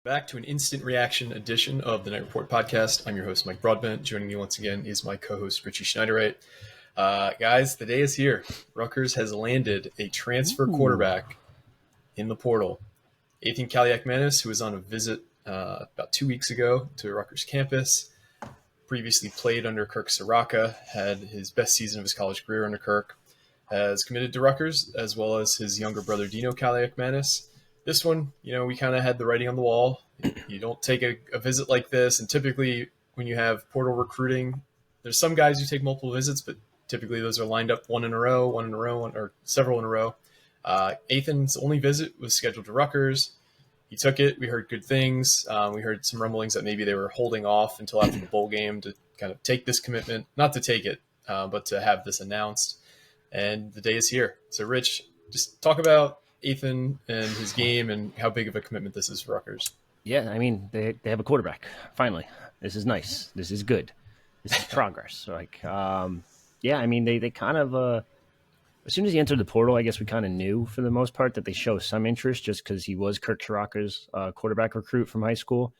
back to an instant reaction edition of the Night Report podcast. I'm your host, Mike Broadbent. Joining me once again is my co-host, Richie Schneiderite. Guys, the day is here. Rutgers has landed a transfer quarterback in the portal. Athan Kaliakmanis, who was on a visit about 2 weeks ago to Rutgers campus, previously played under Kirk Soraka, had his best season of his college career under Kirk, has committed to Rutgers, as well as his younger brother, Dino Kaliakmanis. This one, we kind of had the writing on the wall. You don't take a visit like this. And typically when you have portal recruiting, there's some guys who take multiple visits, but typically those are lined up one in a row, or several in a row. Athan's only visit was scheduled to Rutgers. He took it. We heard good things. We heard some rumblings that maybe they were holding off until after the bowl game to kind of take this commitment, not to take it, but to have this announced. And the day is here. So Rich, just talk about Athan and his game and how big of a commitment this is for Rutgers. Yeah, I mean, they have a quarterback. Finally, this is nice. This is good. This is progress. They kind of, as soon as he entered the portal, I guess we kind of knew for the most part that they show some interest just because he was Kirk Soraka's quarterback recruit from high school.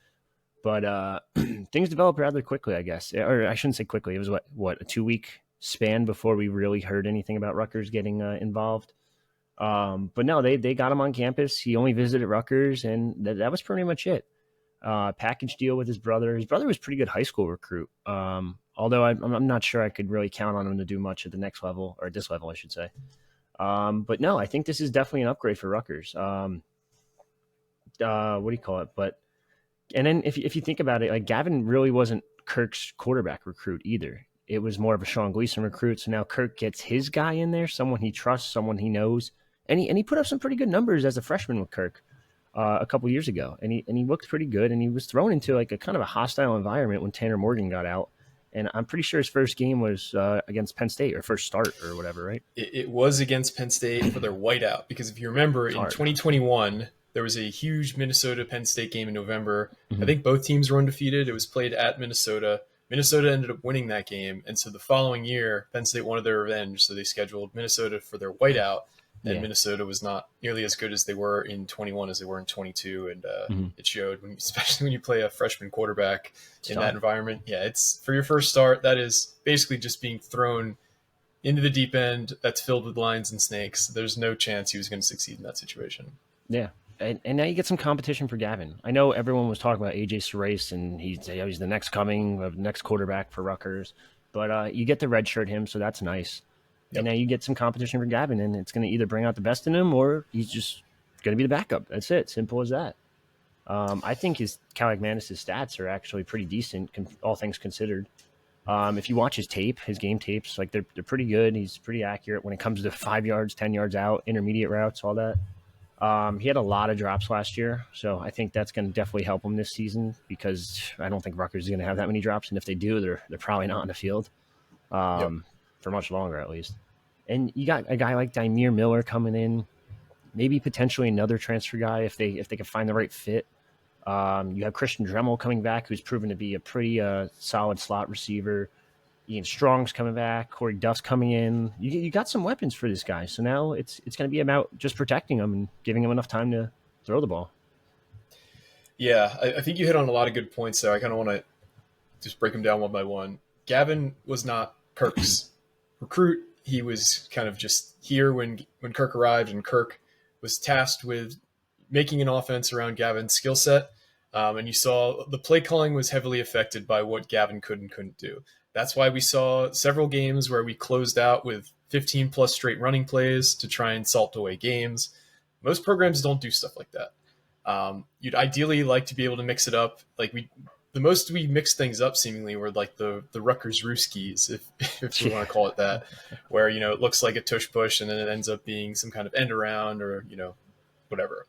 But things developed rather quickly, I guess. Or I shouldn't say quickly. It was, a 2-week span before we really heard anything about Rutgers getting involved. But no, they got him on campus. He only visited Rutgers, and that was pretty much it. Package deal with his brother. His brother was a pretty good high school recruit. Although I'm not sure I could really count on him to do much at the next level, or this level, I should say. But no, I think this is definitely an upgrade for Rutgers. What do you call it? And then if you think about it, like Gavin really wasn't Kirk's quarterback recruit either. It was more of a Sean Gleason recruit. So now Kirk gets his guy in there, someone he trusts, someone he knows. And he put up some pretty good numbers as a freshman with Kirk a couple years ago. And he looked pretty good. And he was thrown into like a kind of a hostile environment when Tanner Morgan got out. And I'm pretty sure his first game was against Penn State, or first start or whatever, right? It was against Penn State for their whiteout. Because if you remember, in 2021, there was a huge Minnesota-Penn State game in November. Mm-hmm. I think both teams were undefeated. It was played at Minnesota. Minnesota ended up winning that game. And so the following year, Penn State wanted their revenge. So they scheduled Minnesota for their whiteout. And Minnesota was not nearly as good as they were in 21 as they were in 22. And it showed, especially when you play a freshman quarterback in that environment. Yeah, it's for your first start. That is basically just being thrown into the deep end that's filled with lions and snakes. There's no chance he was going to succeed in that situation. Yeah. And now you get some competition for Gavin. I know everyone was talking about AJ Serace, and he's the next coming of next quarterback for Rutgers. But you get to redshirt him, so that's nice. Yep. And now you get some competition for Gavin, and it's going to either bring out the best in him or he's just going to be the backup. That's it. Simple as that. I think Kaliakmanis' stats are actually pretty decent, all things considered. If you watch his tape, his game tapes, like they're pretty good. He's pretty accurate when it comes to 5 yards, 10 yards out, intermediate routes, all that. He had a lot of drops last year, so I think that's going to definitely help him this season because I don't think Rutgers is going to have that many drops, and if they do, they're probably not on the field. For much longer, at least. And you got a guy like Dymere Miller coming in, maybe potentially another transfer guy if they can find the right fit. You have Christian Dremel coming back, who's proven to be a pretty solid slot receiver. Ian Strong's coming back. Corey Duff's coming in. You got some weapons for this guy. So now it's going to be about just protecting him and giving him enough time to throw the ball. Yeah, I think you hit on a lot of good points there. I kind of want to just break them down one by one. Gavin was not Kirk's recruit. He was kind of just here when Kirk arrived, and Kirk was tasked with making an offense around Gavin's skill set. And you saw the play calling was heavily affected by what Gavin could and couldn't do. That's why we saw several games where we closed out with 15 plus straight running plays to try and salt away games. Most programs don't do stuff like that. You'd ideally like to be able to mix it up. The most we mixed things up seemingly were like the Rutgers Rooskies, if you want to call it that, where, it looks like a tush push and then it ends up being some kind of end around or, whatever.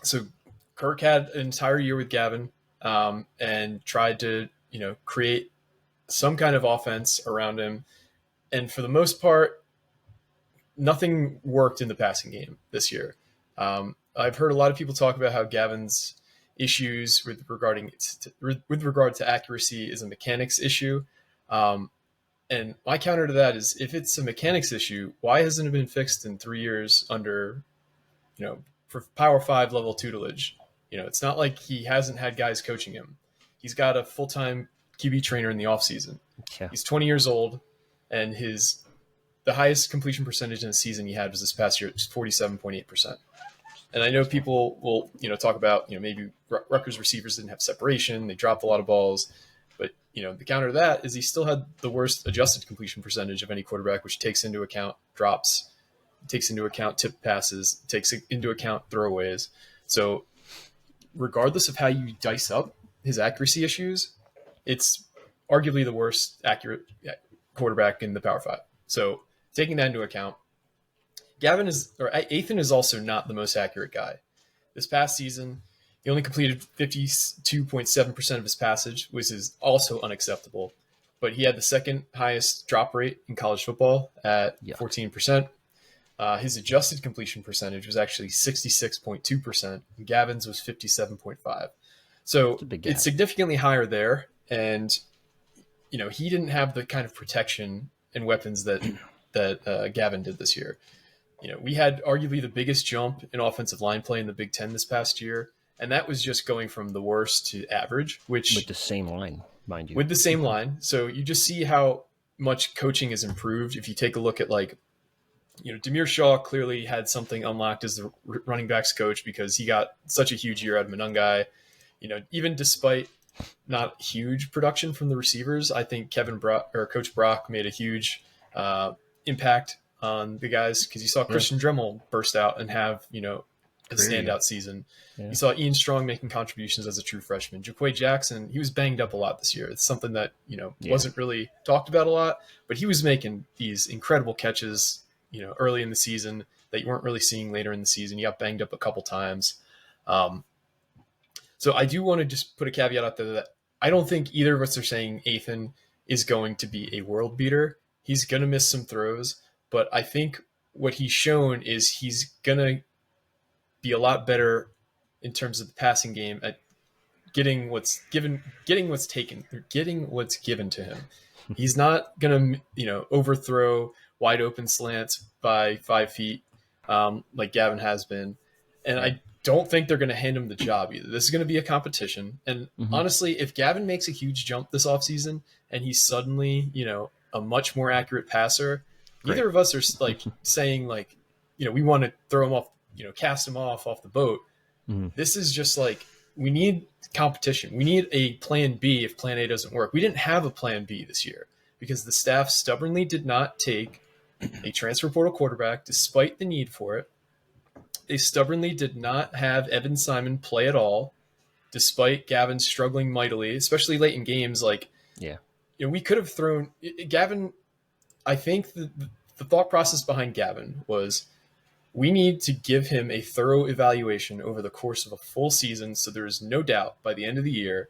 So Kirk had an entire year with Gavin and tried to, create some kind of offense around him. And for the most part, nothing worked in the passing game this year. I've heard a lot of people talk about how Gavin's issues with regard to accuracy is a mechanics issue. And my counter to that is, if it's a mechanics issue, why hasn't it been fixed in 3 years under, for Power 5 level tutelage? It's not like he hasn't had guys coaching him. He's got a full-time QB trainer in the offseason. Yeah. He's 20 years old, and the highest completion percentage in the season he had was this past year. It was 47.8%. And I know people will, talk about, maybe Rutgers receivers didn't have separation. They dropped a lot of balls. But, the counter to that is he still had the worst adjusted completion percentage of any quarterback, which takes into account drops, takes into account tip passes, takes into account throwaways. So regardless of how you dice up his accuracy issues, it's arguably the worst accurate quarterback in the Power 5. So taking that into account, Athan is also not the most accurate guy. This past season, he only completed 52.7% of his passage, which is also unacceptable. But he had the second highest drop rate in college football at 14%. His adjusted completion percentage was actually 66.2%. And Gavin's was 57.5%. So it's significantly higher there. And, he didn't have the kind of protection and weapons that Gavin did this year. We had arguably the biggest jump in offensive line play in the Big Ten this past year. And that was just going from the worst to average, which with the same line, mind you. With the same line. So you just see how much coaching has improved. If you take a look at Demir Shaw clearly had something unlocked as the running backs coach because he got such a huge year out of Monungai. Even despite not huge production from the receivers, I think Coach Brock made a huge impact on the guys because you saw Christian Dremel burst out and have, a standout season. Yeah. You saw Ian Strong making contributions as a true freshman. Jaquay Jackson, he was banged up a lot this year. It's something that, wasn't really talked about a lot, but he was making these incredible catches, early in the season that you weren't really seeing later in the season. He got banged up a couple times. So I do want to just put a caveat out there that I don't think either of us are saying Athan is going to be a world beater. He's going to miss some throws, but I think what he's shown is he's going to be a lot better in terms of the passing game at getting what's given to him. He's not going to, overthrow wide open slants by 5 feet like Gavin has been. And I don't think they're going to hand him the job either. This is going to be a competition. And honestly, if Gavin makes a huge jump this offseason and he's suddenly, a much more accurate passer, neither of us are saying we want to throw him off, cast him off the boat. This is just we need competition. We need a plan B if plan A doesn't work. We didn't have a plan B this year because the staff stubbornly did not take a transfer portal quarterback despite the need for it. They stubbornly did not have Evan Simon play at all, despite Gavin struggling mightily, especially late in games. We could have thrown Gavin. I think the thought process behind Gavin was we need to give him a thorough evaluation over the course of a full season so there is no doubt by the end of the year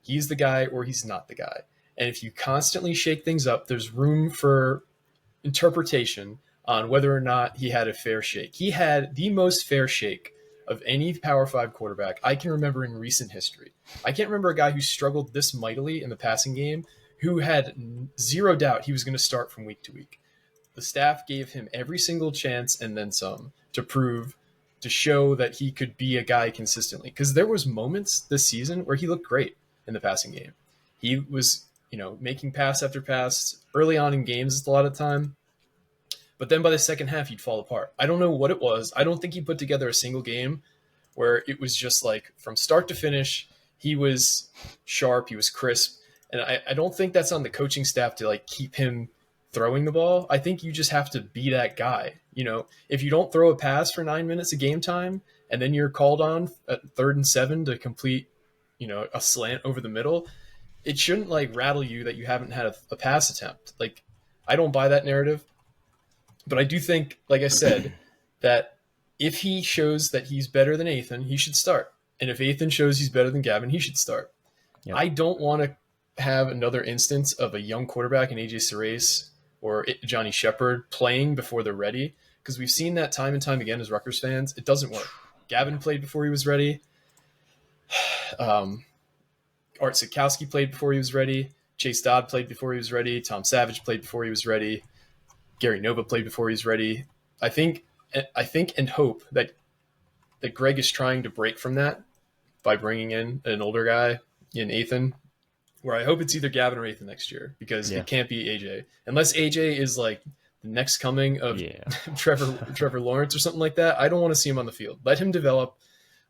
he's the guy or he's not the guy. And if you constantly shake things up, there's room for interpretation on whether or not he had a fair shake. He had the most fair shake of any Power 5 quarterback I can remember in recent history. I can't remember a guy who struggled this mightily in the passing game who had zero doubt he was going to start from week to week. The staff gave him every single chance and then some to show that he could be a guy consistently. Because there was moments this season where he looked great in the passing game. He was, making pass after pass early on in games a lot of the time. But then by the second half, he'd fall apart. I don't know what it was. I don't think he put together a single game where it was just from start to finish, he was sharp, he was crisp. And I don't think that's on the coaching staff to keep him throwing the ball. I think you just have to be that guy. If you don't throw a pass for 9 minutes of game time and then you're called on at 3rd and 7 to complete, a slant over the middle, it shouldn't rattle you that you haven't had a pass attempt. I don't buy that narrative. But I do think, like I said, that if he shows that he's better than Athan, he should start. And if Athan shows he's better than Gavin, he should start. Yep. I don't want to have another instance of a young quarterback in AJ Serace or Johnny Shepard playing before they're ready, because we've seen that time and time again as Rutgers fans. It doesn't work. Gavin played before he was ready. Art Sitkowski played before he was ready. Chase Dodd played before he was ready. Tom Savage played before he was ready. Gary Nova played before he's ready. I think and hope that Greg is trying to break from that by bringing in an older guy in Athan, where I hope it's either Gavin or Athan next year, because it can't be AJ. Unless AJ is like the next coming of Trevor Lawrence or something like that, I don't want to see him on the field. Let him develop.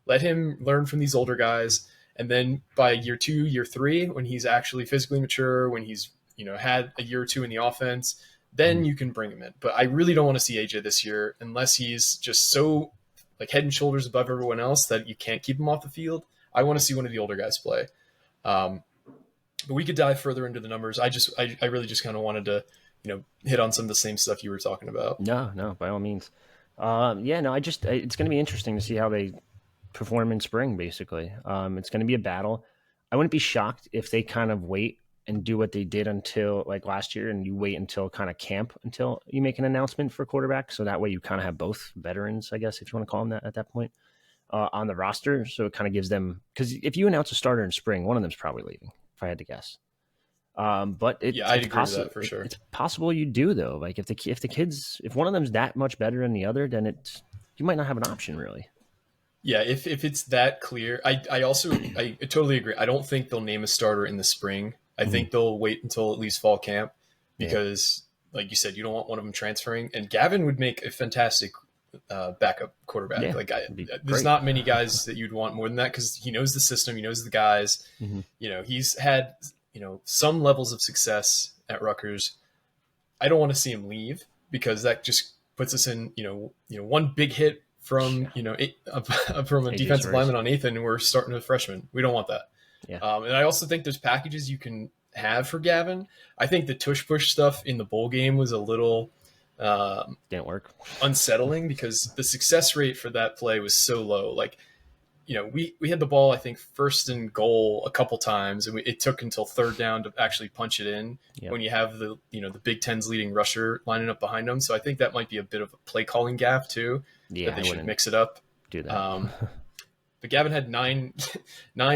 Let him learn from these older guys. And then by year 2, year 3, when he's actually physically mature, when he's, had a year or 2 in the offense, then you can bring him in. But I really don't want to see AJ this year unless he's just so like head and shoulders above everyone else that you can't keep him off the field. I want to see one of the older guys play. But we could dive further into the numbers. I really just kind of wanted to, hit on some of the same stuff you were talking about. No, by all means. It's going to be interesting to see how they perform in spring, basically. It's going to be a battle. I wouldn't be shocked if they kind of wait and do what they did until like last year, and you wait until kind of camp until you make an announcement for quarterback. So that way you kind of have both veterans, I guess, if you want to call them that at that point, on the roster. So it kind of gives them, because if you announce a starter in spring, one of them's probably leaving, if I had to guess. But I'd agree with that for sure. It's possible you do though. Like if one of them's that much better than the other, then you might not have an option really. Yeah, if it's that clear, I totally agree. I don't think they'll name a starter in the spring. I think they'll wait until at least fall camp because, like you said, you don't want one of them transferring. And Gavin would make a fantastic backup quarterback. Yeah, there's not many guys that you'd want more than that because he knows the system, he knows the guys. He's had some levels of success at Rutgers. I don't want to see him leave because that just puts us in one big hit from from a defensive lineman on Athan, and we're starting a freshman. We don't want that. Yeah. And I also think there's packages you can have for Gavin. I think the tush push stuff in the bowl game was a little didn't work, unsettling because the success rate for that play was so low. Like, we had the ball, I think, first and goal a couple times, and it took until third down to actually punch it in when you have the Big Ten's leading rusher lining up behind them. So I think that might be a bit of a play calling gap too. Yeah, that they should mix it up. Do that. But Gavin had nine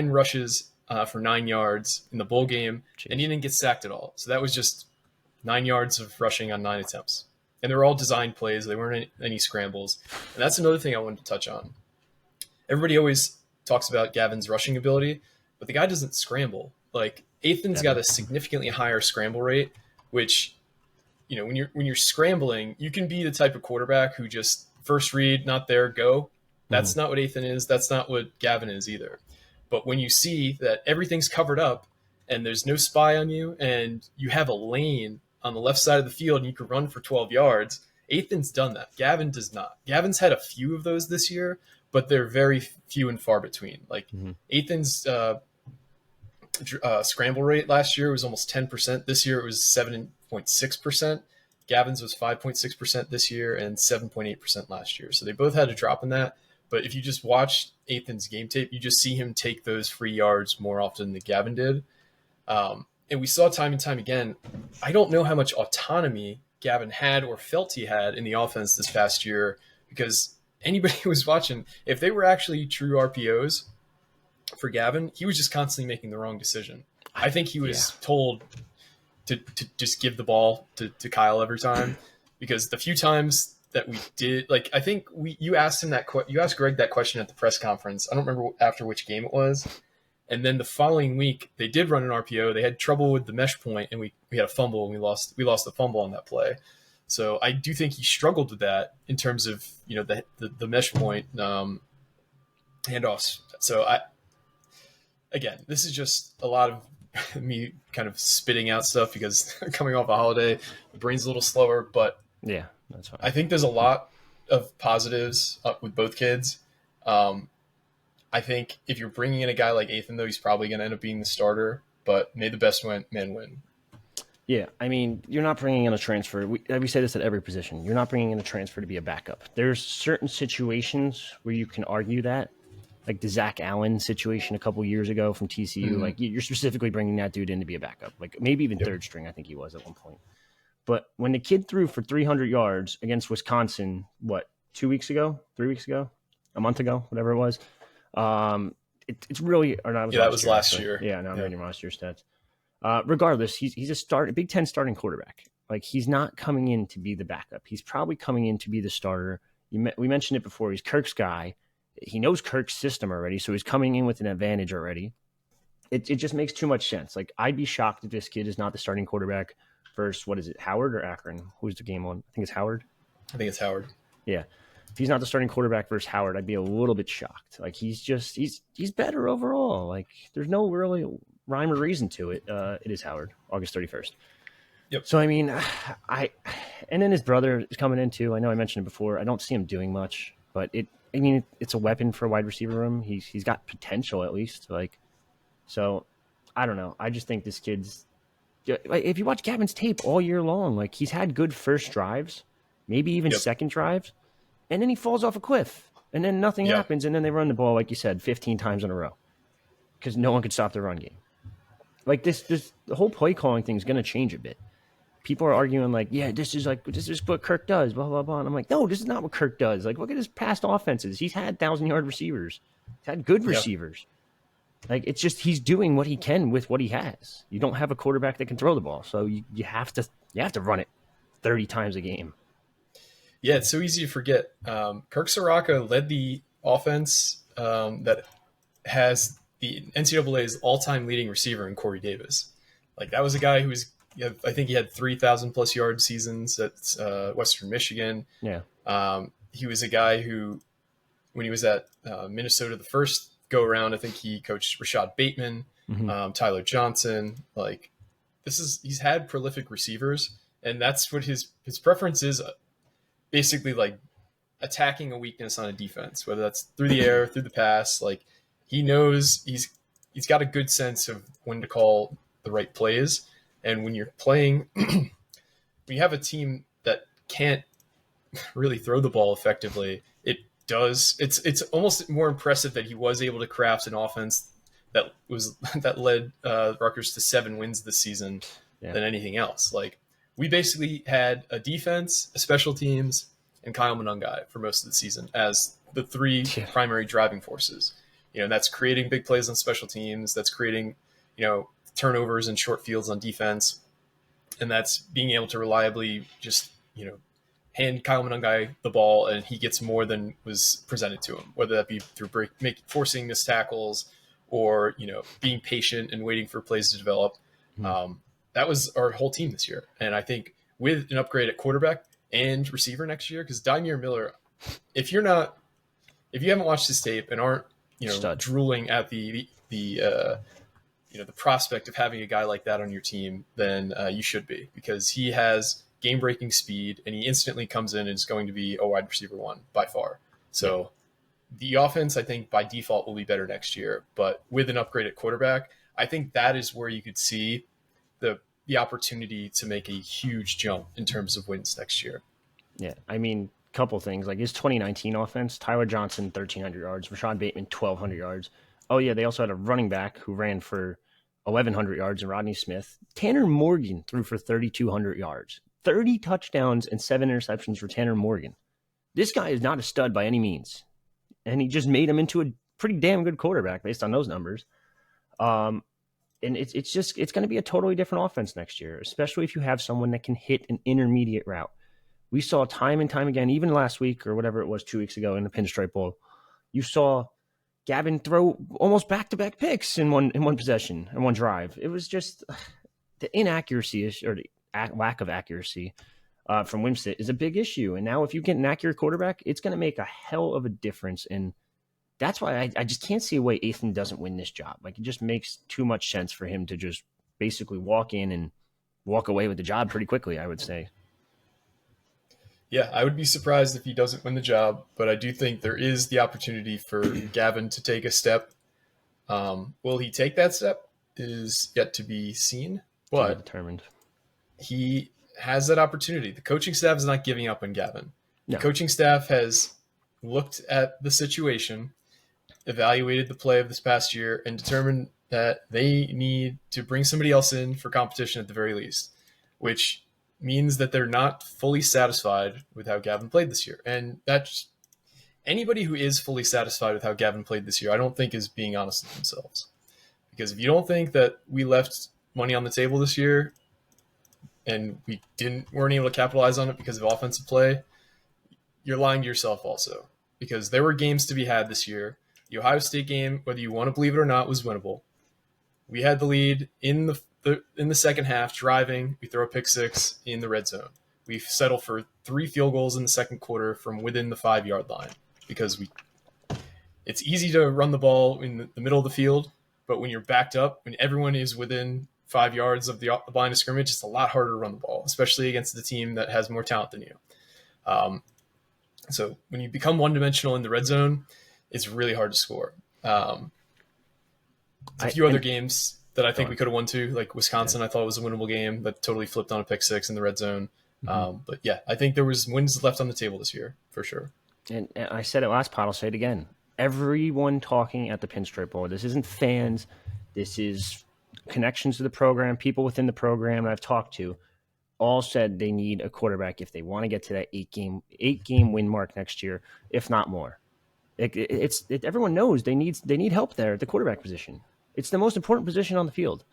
rushes for 9 yards in the bowl game, and he didn't get sacked at all. So that was just 9 yards of rushing on 9 attempts. And they were all designed plays. They weren't any scrambles. And that's another thing I wanted to touch on. Everybody always talks about Gavin's rushing ability, but the guy doesn't scramble. Like, Athan's got a significantly higher scramble rate, which, when you're scrambling, you can be the type of quarterback who just first read, not there, go. That's not what Athan is. That's not what Gavin is either. But when you see that everything's covered up and there's no spy on you and you have a lane on the left side of the field and you can run for 12 yards, Athan's done that. Gavin does not. Gavin's had a few of those this year, but they're very few and far between. Like Athan's scramble rate last year was almost 10%. This year it was 7.6%. Gavin's was 5.6% this year and 7.8% last year. So they both had a drop in that. But if you just watch Athan's game tape, you just see him take those free yards more often than Gavin did. And we saw time and time again, I don't know how much autonomy Gavin had or felt he had in the offense this past year, because anybody who was watching, if they were actually true RPOs for Gavin, he was just constantly making the wrong decision. I think he was told to just give the ball to Kyle every time, because the few times that we did, like, I think you asked Greg that question at the press conference. I don't remember after which game it was. And then the following week they did run an RPO. They had trouble with the mesh point and we had a fumble and we lost the fumble on that play. So I do think he struggled with that in terms of, the mesh point handoffs. So this is just a lot of me kind of spitting out stuff because coming off a holiday, the brain's a little slower, but yeah, that's fine. I think there's a lot of positives with both kids. I think if you're bringing in a guy like Athan, though, he's probably going to end up being the starter, but may the best man win. Yeah, I mean, you're not bringing in a transfer. We say this at every position. You're not bringing in a transfer to be a backup. There's certain situations where you can argue that, like the Zach Allen situation a couple years ago from TCU. Like, you're specifically bringing that dude in to be a backup, like maybe even third string. I think he was at one point. But when the kid threw for 300 yards against Wisconsin, 3 weeks ago, a month ago, whatever it was, it's really, or not. That was last year. Yeah, now I'm reading last year's stats. Regardless, he's a Big Ten starting quarterback. Like, he's not coming in to be the backup. He's probably coming in to be the starter. We mentioned it before. He's Kirk's guy. He knows Kirk's system already, so he's coming in with an advantage already. It just makes too much sense. Like, I'd be shocked if this kid is not the starting quarterback versus, what is it, Howard or Akron? Who's the game on? I think it's Howard. I think it's Howard. Yeah. If he's not the starting quarterback versus Howard, I'd be a little bit shocked. Like, he's better overall. Like, there's no really rhyme or reason to it. It is Howard, August 31st. Yep. So, I mean, and then his brother is coming in too. I know I mentioned it before. I don't see him doing much, but it's a weapon for a wide receiver room. He's got potential at least. Like, so I don't know. I just think this kid's, like, if you watch Gavin's tape all year long, like, he's had good first drives, maybe even second drives, and then he falls off a cliff, and then nothing happens, and then they run the ball, like you said, 15 times in a row because no one could stop the run game. Like, the whole play calling thing is going to change a bit. People are arguing like, yeah, this is what Kirk does, blah, blah, blah. And I'm like, no, this is not what Kirk does. Like, look at his past offenses. He's had 1,000-yard receivers. He's had good receivers. Like, it's just he's doing what he can with what he has. You don't have a quarterback that can throw the ball, so you have to run it 30 times a game. Yeah, it's so easy to forget. Kirk Soraka led the offense that has the NCAA's all-time leading receiver in Corey Davis. Like, that was a guy who was, I think he had 3,000-plus yard seasons at Western Michigan. Yeah. He was a guy who, when he was at Minnesota the first go-around, I think he coached Rashad Bateman, Tyler Johnson. Like, he's had prolific receivers, and that's what his preference is, basically, like, attacking a weakness on a defense, whether that's through the air, through the pass. Like, he knows he's got a good sense of when to call the right plays. And when you're playing, when you have a team that can't really throw the ball effectively, it's almost more impressive that he was able to craft an offense that led Rutgers to 7 wins this season than anything else. Like, we basically had a defense, a special teams, and Kyle Monungai for most of the season as the 3 primary driving forces. That's creating big plays on special teams. That's creating, turnovers and short fields on defense. And that's being able to reliably just, hand Kyle Monungai the ball and he gets more than was presented to him, whether that be through forcing missed tackles or, being patient and waiting for plays to develop. That was our whole team this year. And I think with an upgrade at quarterback and receiver next year, because Dymere Miller, if you haven't watched his tape and aren't, drooling at the prospect of having a guy like that on your team, then you should be, because he has game-breaking speed and he instantly comes in and is going to be a wide receiver 1 by far. So the offense, I think, by default will be better next year, but with an upgrade at quarterback, I think that is where you could see the opportunity to make a huge jump in terms of wins next year. Yeah, I mean, couple things. Like, his 2019 offense, Tyler Johnson, 1,300 yards, Rashad Bateman, 1,200 yards. Oh, yeah, they also had a running back who ran for 1,100 yards, and Rodney Smith. Tanner Morgan threw for 3,200 yards. 30 touchdowns and 7 interceptions for Tanner Morgan. This guy is not a stud by any means, and he just made him into a pretty damn good quarterback based on those numbers. And it's going to be a totally different offense next year, especially if you have someone that can hit an intermediate route. We saw time and time again, even last week or whatever it was 2 weeks ago in the Pinstripe Bowl, you saw Gavin throw almost back-to-back picks in one possession, in one drive. It was just the inaccuracy or the lack of accuracy from Wimsatt is a big issue. And now if you get an accurate quarterback, it's going to make a hell of a difference. And that's why I just can't see a way Athan doesn't win this job. Like, it just makes too much sense for him to just basically walk in and walk away with the job pretty quickly, I would say. Yeah, I would be surprised if he doesn't win the job, but I do think there is the opportunity for Gavin to take a step. Will he take that step is yet to be seen, but determined. He has that opportunity. The coaching staff is not giving up on Gavin. No. The coaching staff has looked at the situation, evaluated the play of this past year, and determined that they need to bring somebody else in for competition at the very least, which means that they're not fully satisfied with how Gavin played this year. And that's anybody who is fully satisfied with how Gavin played this year, I don't think is being honest with themselves. Because if you don't think that we left money on the table this year and weren't able to capitalize on it because of offensive play, you're lying to yourself also. because there were games to be had this year. The Ohio State game, whether you want to believe it or not, was winnable. We had the lead in the second half, driving. We throw a pick six in the red zone. We settle for 3 field goals in the second quarter from within the 5-yard line because it's easy to run the ball in the middle of the field, but when you're backed up, when everyone is within 5 yards of the line of scrimmage, it's a lot harder to run the ball, especially against the team that has more talent than you. So when you become one-dimensional in the red zone, it's really hard to score. A few other games that I think we could have won too, like Wisconsin, I thought was a winnable game that totally flipped on a pick six in the red zone. But yeah, I think there was wins left on the table this year for sure. And I said it last pod, I'll say it again. Everyone talking at the Pinstripe Bowl, this isn't fans, this is connections to the program, people within the program that I've talked to, all said they need a quarterback if they want to get to that eight game win mark next year, if not more. Everyone knows they need help there at the quarterback position. It's the most important position on the field.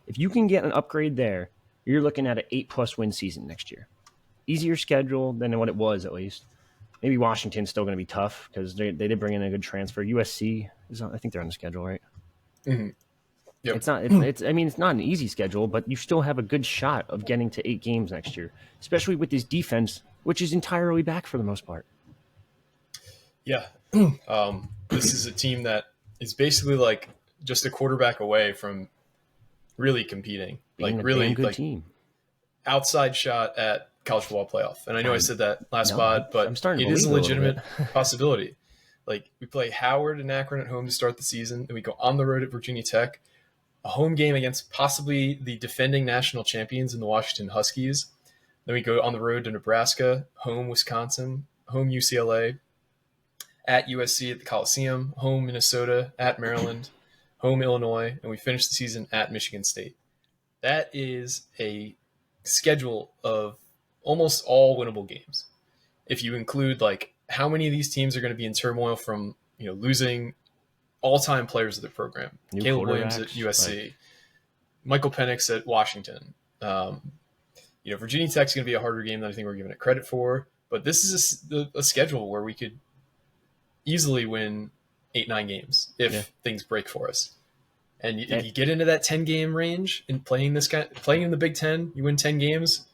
If you can get an upgrade there, you're looking at an 8+ win season next year. Easier schedule than what it was, at least. Maybe Washington's still going to be tough because they did bring in a good transfer. USC I think they're on the schedule, right? Mm-hmm. Yep. It's not an easy schedule, but you still have a good shot of getting to 8 games next year, especially with this defense, which is entirely back for the most part. Yeah. This is a team that is basically like just a quarterback away from really competing. Being like a really damn good like team. Outside shot at college football playoff. And I know I said that last pod, but it is a legitimate possibility. Like we play Howard and Akron at home to start the season, and we go on the road at Virginia Tech, a home game against possibly the defending national champions in the Washington Huskies. Then we go on the road to Nebraska, home Wisconsin, home UCLA, at USC at the Coliseum, home Minnesota, at Maryland, home Illinois, and we finish the season at Michigan State. That is a schedule of almost all winnable games. If you include like how many of these teams are going to be in turmoil from losing all-time players of the program, Caleb Williams at USC, Michael Penix at Washington. Virginia Tech's going to be a harder game than I think we're giving it credit for, but this is a schedule where we could easily win 8-9 games if things break for us. And if you get into that 10-game range and playing in the Big Ten, you win 10 games,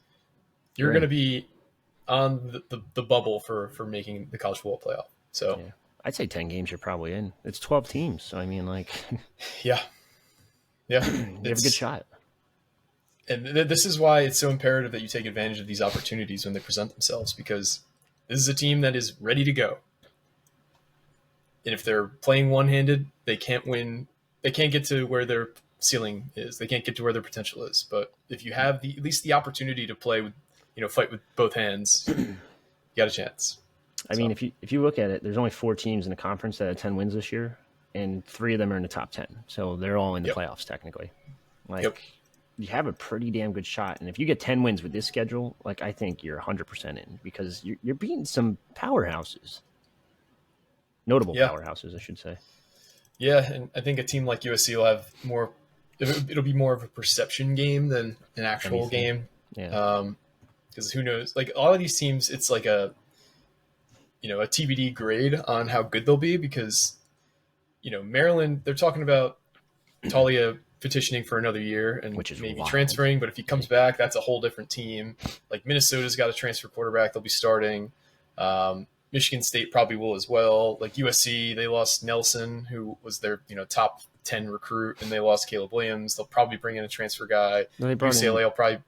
you're going to be on the bubble for making the college football playoff. So I'd say 10 games you're probably in. It's 12 teams. So, I mean, yeah. You have a good shot. And this is why it's so imperative that you take advantage of these opportunities when they present themselves, because this is a team that is ready to go. And if they're playing one-handed, they can't win. They can't get to where their ceiling is. They can't get to where their potential is. But if you have at least the opportunity to play with, fight with both hands, you got a chance. I mean, if you look at it, there's only 4 teams in the conference that had 10 wins this year, and 3 of them are in the top 10. So they're all in the playoffs technically. You have a pretty damn good shot. And if you get 10 wins with this schedule, I think you're 100% in, because you're beating some powerhouses. Notable powerhouses, I should say. Yeah, and I think a team like USC will have more. It'll be more of a perception game than an actual game. Yeah. Because who knows? Like a lot of these teams, it's like a TBD grade on how good they'll be, because Maryland, they're talking about Talia petitioning for another year and maybe wild. Transferring, but if he comes back, that's a whole different team. Like Minnesota's got a transfer quarterback they'll be starting. Michigan State probably will as well. Like USC, they lost Nelson, who was their top 10 recruit, and they lost Caleb Williams. They'll probably bring in a transfer guy. No, UCLA will probably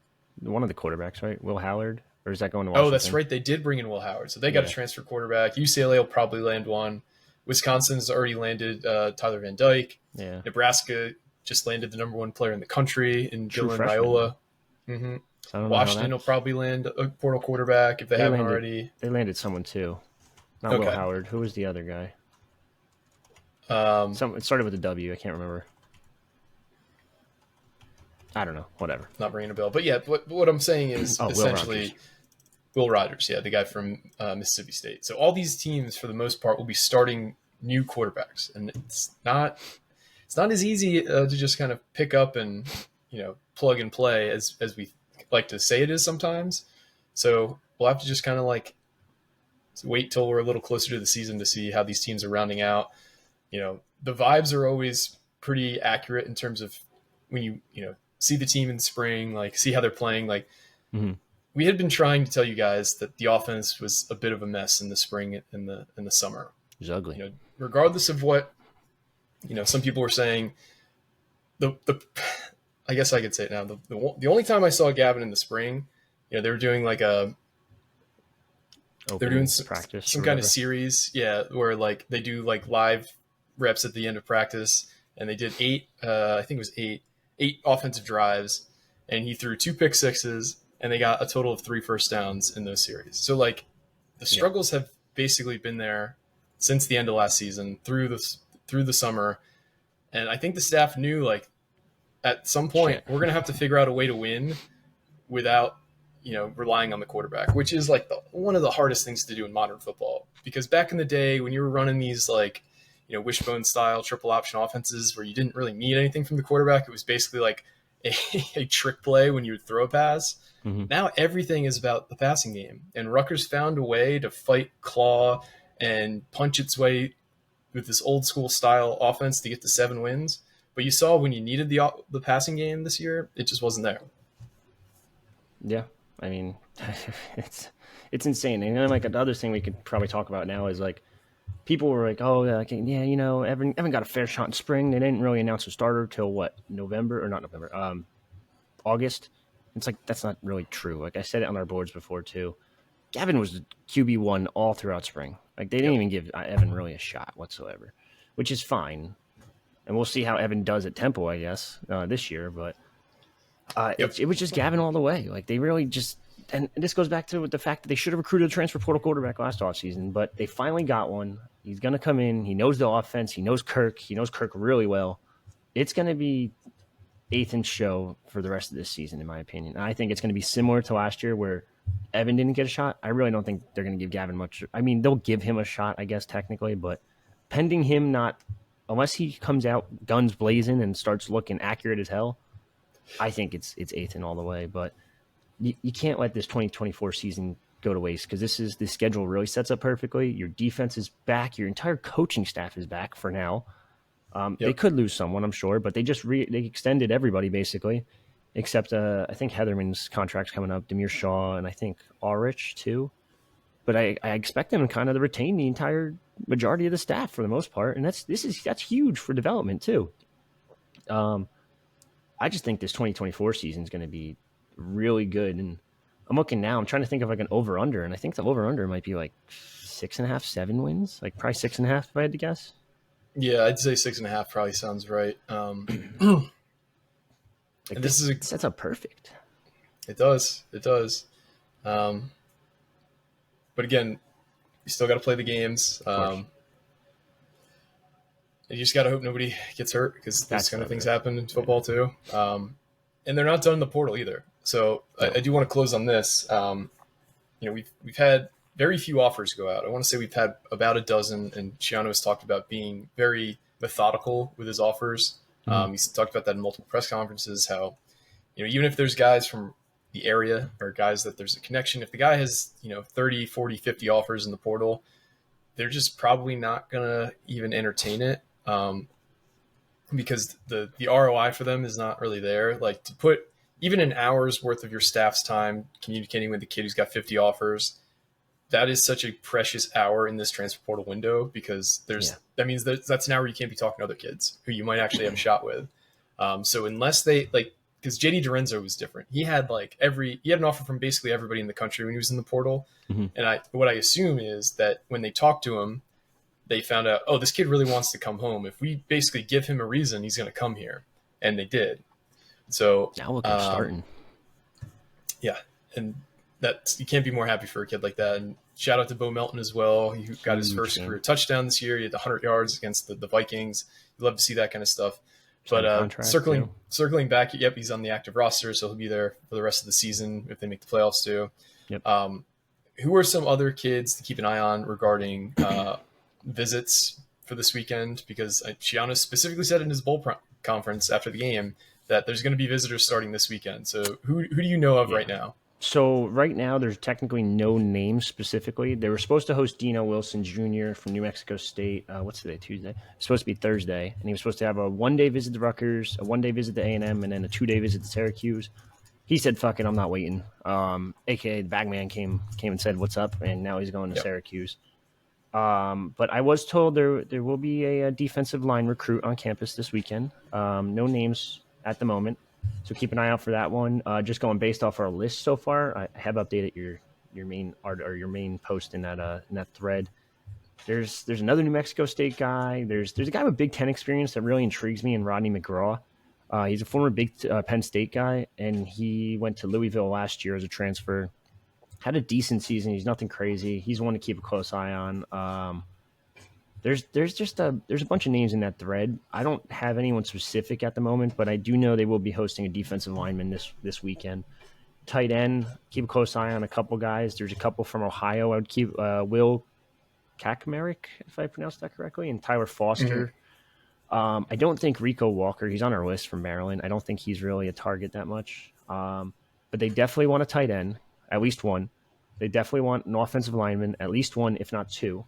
one of the quarterbers, right? Will Howard, or is that going to Washington? Oh, that's right. They did bring in Will Howard, so they got a transfer quarterback. UCLA will probably land one. Wisconsin's already landed Tyler Van Dyke. Yeah. Nebraska just landed the number 1 player in the country in Dylan Raiola. Mm-hmm. Washington will probably land a portal quarterback if they haven't already. They landed someone too. Not Will Howard. Who was the other guy? It started with a W. I can't remember. I don't know. Whatever. Not ringing a bell. But yeah, what I'm saying is essentially Will Rogers, the guy from Mississippi State. So all these teams, for the most part, will be starting new quarterbacks, and it's not as easy to just kind of pick up and plug and play as we like to say it is sometimes. So we'll have to just kind of wait till we're a little closer to the season to see how these teams are rounding out. The vibes are always pretty accurate in terms of when you see the team in spring, like see how they're playing. Like we had been trying to tell you guys that the offense was a bit of a mess in the spring and in the summer. It was ugly. Regardless of what some people were saying, the I guess I could say it now. The only time I saw Gavin in the spring, they were doing like they're doing some kind of series, where like they do like live reps at the end of practice, and they did eight offensive drives, and he threw 2 pick sixes, and they got a total of 3 first downs in those series. So like the struggles have basically been there since the end of last season through the summer, and I think the staff knew like at some point we're going to have to figure out a way to win without relying on the quarterback, which is like one of the hardest things to do in modern football. Because back in the day when you were running these like wishbone style triple option offenses where you didn't really need anything from the quarterback, it was basically like a trick play when you would throw a pass. Now everything is about the passing game, and Rutgers found a way to fight, claw, and punch its way with this old school style offense to get to 7 wins. But you saw when you needed the passing game this year, it just wasn't there. Yeah, I mean, it's insane. And then like another thing we could probably talk about now is like people were like, oh, Evan got a fair shot in spring. They didn't really announce a starter till what, August. It's like that's not really true. Like I said it on our boards before too. Gavin was QB1 all throughout spring. Like they didn't even give Evan really a shot whatsoever, which is fine. And we'll see how Evan does at Temple, I guess, this year. But it was just Gavin all the way. Like they really just, and this goes back to the fact that they should have recruited a transfer portal quarterback last offseason, but they finally got one. He's going to come in. He knows the offense. He knows Kirk. He knows Kirk really well. It's going to be Athan's show for the rest of this season, in my opinion. And I think it's going to be similar to last year where Evan didn't get a shot. I really don't think they're going to give Gavin much. I mean, they'll give him a shot, I guess, technically, but pending him not, unless he comes out guns blazing and starts looking accurate as hell, I think it's Athan all the way. But you can't let this 2024 season go to waste because this schedule really sets up perfectly. Your defense is back. Your entire coaching staff is back for now. They could lose someone, I'm sure, but they just they extended everybody basically, except I think Heatherman's contract's coming up, Demir Shaw, and I think Ulrich too. But I expect them kind of to retain the entire majority of the staff for the most part, and that's huge for development too. I just think this 2024 season is going to be really good, and I'm looking now. I'm trying to think of like an over under, and I think the over under might be like 6.5, 7 wins, like probably 6.5 if I had to guess. Yeah, I'd say 6.5 probably sounds right. Like this sets up perfect. It does. But again, you still got to play the games. And you just got to hope nobody gets hurt because those kind of things happen in football too. And they're not done in the portal either. So I do want to close on this. We've had very few offers go out. I want to say we've had about a dozen, and Shiano has talked about being very methodical with his offers. He's talked about that in multiple press conferences, how, even if there's guys from the area or guys that there's a connection, if the guy has, 30, 40, 50 offers in the portal, they're just probably not going to even entertain it because the ROI for them is not really there. Like to put even an hour's worth of your staff's time communicating with the kid who's got 50 offers, that is such a precious hour in this transfer portal window because that means that's an hour you can't be talking to other kids who you might actually have a shot with. So unless they because JD Dorenzo was different. He had an offer from basically everybody in the country when he was in the portal. And what I assume is that when they talked to him, they found out, oh, this kid really wants to come home. If we basically give him a reason, he's going to come here. And they did. So now look at starting. Yeah. And you can't be more happy for a kid like that. And shout out to Bo Melton as well. He got his first career touchdown this year. He had 100 yards against the Vikings. You love to see that kind of stuff. But circling back, he's on the active roster, so he'll be there for the rest of the season if they make the playoffs too. Who are some other kids to keep an eye on regarding visits for this weekend? Because Shiano specifically said in his bowl conference after the game that there's going to be visitors starting this weekend. So who do you know of right now? So right now, there's technically no name specifically. They were supposed to host Dino Wilson Jr. from New Mexico State. What's today? Tuesday. It's supposed to be Thursday, and he was supposed to have a 1-day visit to Rutgers, a 1-day visit to A&M, and then a 2-day visit to Syracuse. He said, "Fuck it, I'm not waiting." AKA the Bagman came and said, "What's up?" And now he's going to Syracuse. But I was told there will be a defensive line recruit on campus this weekend. No names at the moment, so keep an eye out for that one. Just going based off our list so far, I have updated your main art or your main post in that thread. There's another New Mexico State guy. There's a guy with Big Ten experience that really intrigues me, in Rodney McGraw. He's a former Penn State guy, and he went to Louisville last year as a transfer. Had a decent season. He's nothing crazy. He's one to keep a close eye on. There's a bunch of names in that thread. I don't have anyone specific at the moment, but I do know they will be hosting a defensive lineman this weekend. Tight end, keep a close eye on a couple guys. There's a couple from Ohio. I would keep Will Kakmerick, if I pronounced that correctly, and Tyler Foster. I don't think Rico Walker, he's on our list from Maryland. I don't think he's really a target that much. But they definitely want a tight end, at least one. They definitely want an offensive lineman, at least one, if not two,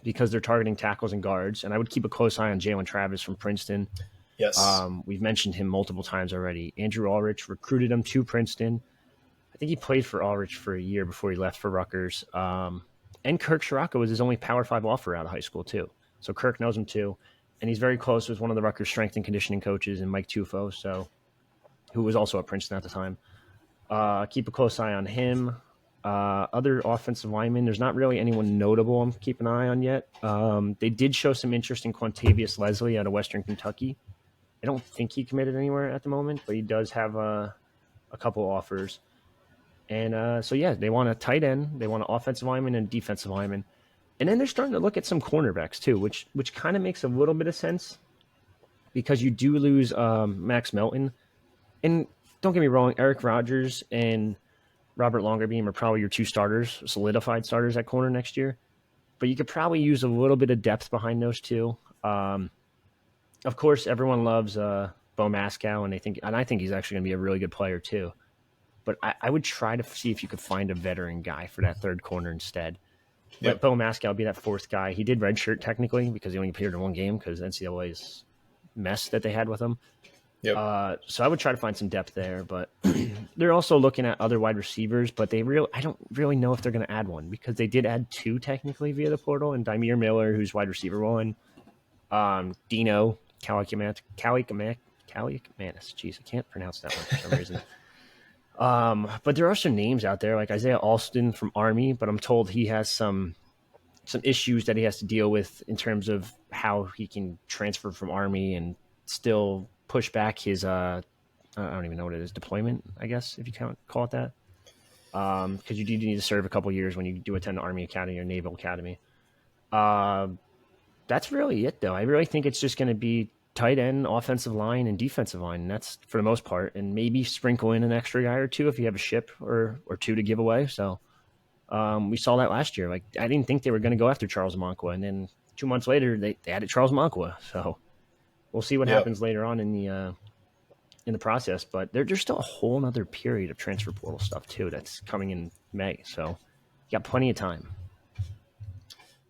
because they're targeting tackles and guards. And I would keep a close eye on Jalen Travis from Princeton. Yes. We've mentioned him multiple times already. Andrew Ulrich recruited him to Princeton. I think he played for Ulrich for a year before he left for Rutgers. And Kirk Shiraka was his only Power 5 offer out of high school, too. So Kirk knows him, too. And he's very close with one of the Rutgers strength and conditioning coaches, and Mike Tufo, who was also at Princeton at the time. Keep a close eye on him. Other offensive linemen, there's not really anyone notable I'm keeping an eye on yet. They did show some interest in Quantavious Leslie out of Western Kentucky. I don't think he committed anywhere at the moment, but he does have a couple offers. And they want a tight end, they want an offensive lineman and a defensive lineman. And then they're starting to look at some cornerbacks too, which kind of makes a little bit of sense because you do lose Max Melton. And don't get me wrong, Eric Rogers and Robert Longerbeam are probably your two starters, solidified starters at corner next year. But you could probably use a little bit of depth behind those two. Of course, everyone loves Bo Mascow, and I think he's actually going to be a really good player too. But I would try to see if you could find a veteran guy for that third corner instead. Let Bo Mascow be that fourth guy. He did redshirt technically because he only appeared in one game because NCAA's mess that they had with him. Yep. So I would try to find some depth there, but they're also looking at other wide receivers, but I don't really know if they're going to add one because they did add two technically via the portal, and Dymere Miller, who's wide receiver one, Dino Kaliakmanis. Jeez, I can't pronounce that one for some reason. But there are some names out there like Isaiah Alston from Army, but I'm told he has some issues that he has to deal with in terms of how he can transfer from Army and still push back his I don't even know what it is, deployment, I guess, if you can call it that. Because you do need to serve a couple years when you do attend the Army Academy or Naval Academy. That's really it, though. I really think it's just going to be tight end, offensive line, and defensive line. And that's for the most part. And maybe sprinkle in an extra guy or two if you have a ship or two to give away. So we saw that last year. Like, I didn't think they were going to go after Charles Monkwa. And then 2 months later, they added Charles Monkwa. So we'll see what happens later on in the process. But there's still a whole other period of transfer portal stuff, too, that's coming in May. So you got plenty of time.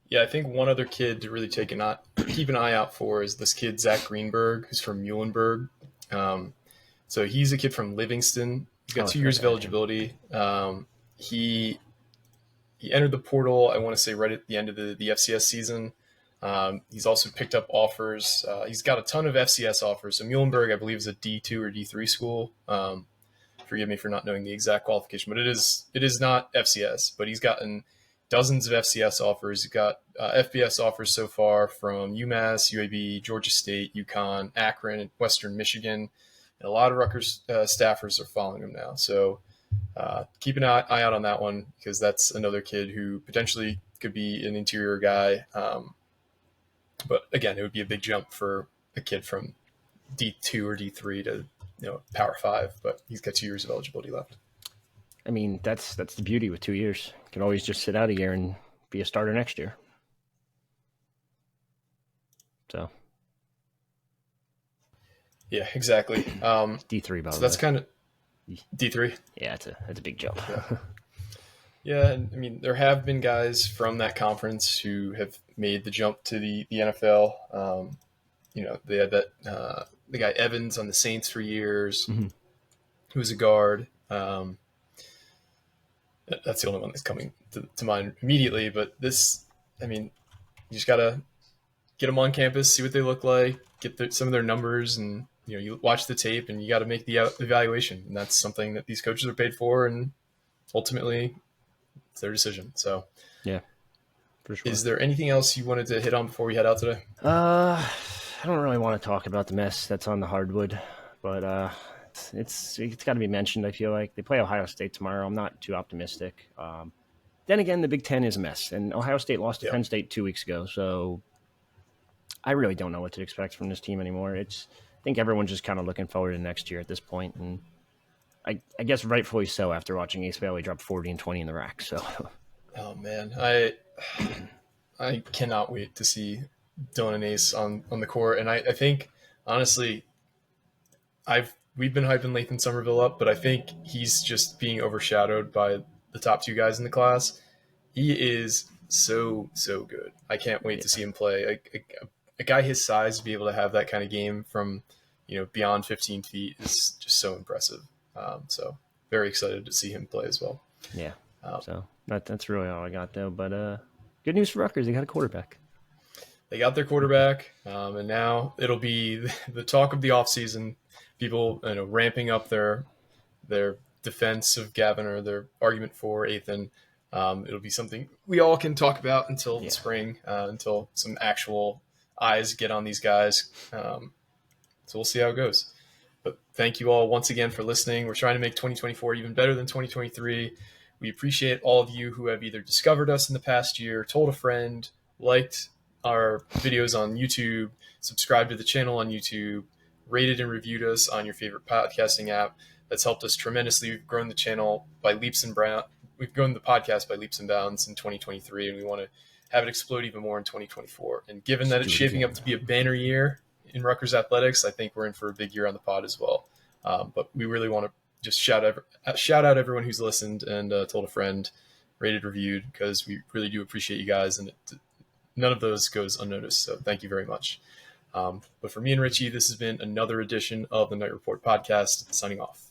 Yeah, I think one other kid to really keep an eye out for is this kid, Zach Greenberg, who's from Muhlenberg. So he's a kid from Livingston. He's got 2 years of eligibility. He entered the portal, I want to say, right at the end of the FCS season. He's also picked up offers. He's got a ton of FCS offers. So Muhlenberg, I believe, is a D2 or D3 school. Forgive me for not knowing the exact qualification, but it is not FCS. But he's gotten dozens of FCS offers. He's got FBS offers so far from UMass, UAB, Georgia State, UConn, Akron, and Western Michigan. And a lot of Rutgers staffers are following him now. So keep an eye out on that one because that's another kid who potentially could be an interior guy. But again, it would be a big jump for a kid from D2 or D3 to Power 5. But he's got 2 years of eligibility left. I mean, that's the beauty with 2 years. You can always just sit out a year and be a starter next year. So. Yeah, exactly. D3, by the way. So that's kind of. D3. Yeah, it's a big jump. Yeah, and I mean, there have been guys from that conference who have made the jump to the NFL. They had the guy Evans on the Saints for years, who was a guard. That's the only one that's coming to mind immediately. But this, I mean, you just got to get them on campus, see what they look like, get some of their numbers, and you watch the tape, and you got to make the evaluation. And that's something that these coaches are paid for, and ultimately it's their decision. So, yeah, for sure. Is there anything else you wanted to hit on before we head out today? I don't really want to talk about the mess that's on the hardwood, but it's got to be mentioned. I feel like they play Ohio State tomorrow. I'm not too optimistic. Then again, the Big Ten is a mess, and Ohio State lost to Penn State 2 weeks ago, so I really don't know what to expect from this team anymore. I think everyone's just kind of looking forward to next year at this point, and I guess rightfully so after watching Ace Bailey drop 40 and 20 in the rack. So, oh man, I cannot wait to see Dylan and Ace on the court, and I think honestly, we've been hyping Lathan Somerville up, but I think he's just being overshadowed by the top two guys in the class. He is so good. I can't wait to see him play. A guy his size to be able to have that kind of game from beyond 15 feet is just so impressive. So very excited to see him play as well. Yeah. So that's really all I got though. But good news for Rutgers, they got a quarterback. They got their quarterback, and now it'll be the talk of the offseason. People ramping up their defense of Gavin or their argument for Athan. It'll be something we all can talk about until the spring, until some actual eyes get on these guys. So we'll see how it goes. But thank you all once again for listening. We're trying to make 2024 even better than 2023. We appreciate all of you who have either discovered us in the past year, told a friend, liked our videos on YouTube, subscribed to the channel on YouTube, rated and reviewed us on your favorite podcasting app. That's helped us tremendously. We've grown the channel by leaps and bounds. We've grown the podcast by leaps and bounds in 2023, and we want to have it explode even more in 2024. And given that it's shaping up to be a banner year in Rutgers athletics, I think we're in for a big year on the pod as well. But we really want to just shout out everyone who's listened and told a friend, rated, reviewed, because we really do appreciate you guys, and none of those goes unnoticed. So thank you very much. But for me and Richie, this has been another edition of the Knight Report podcast. Signing off.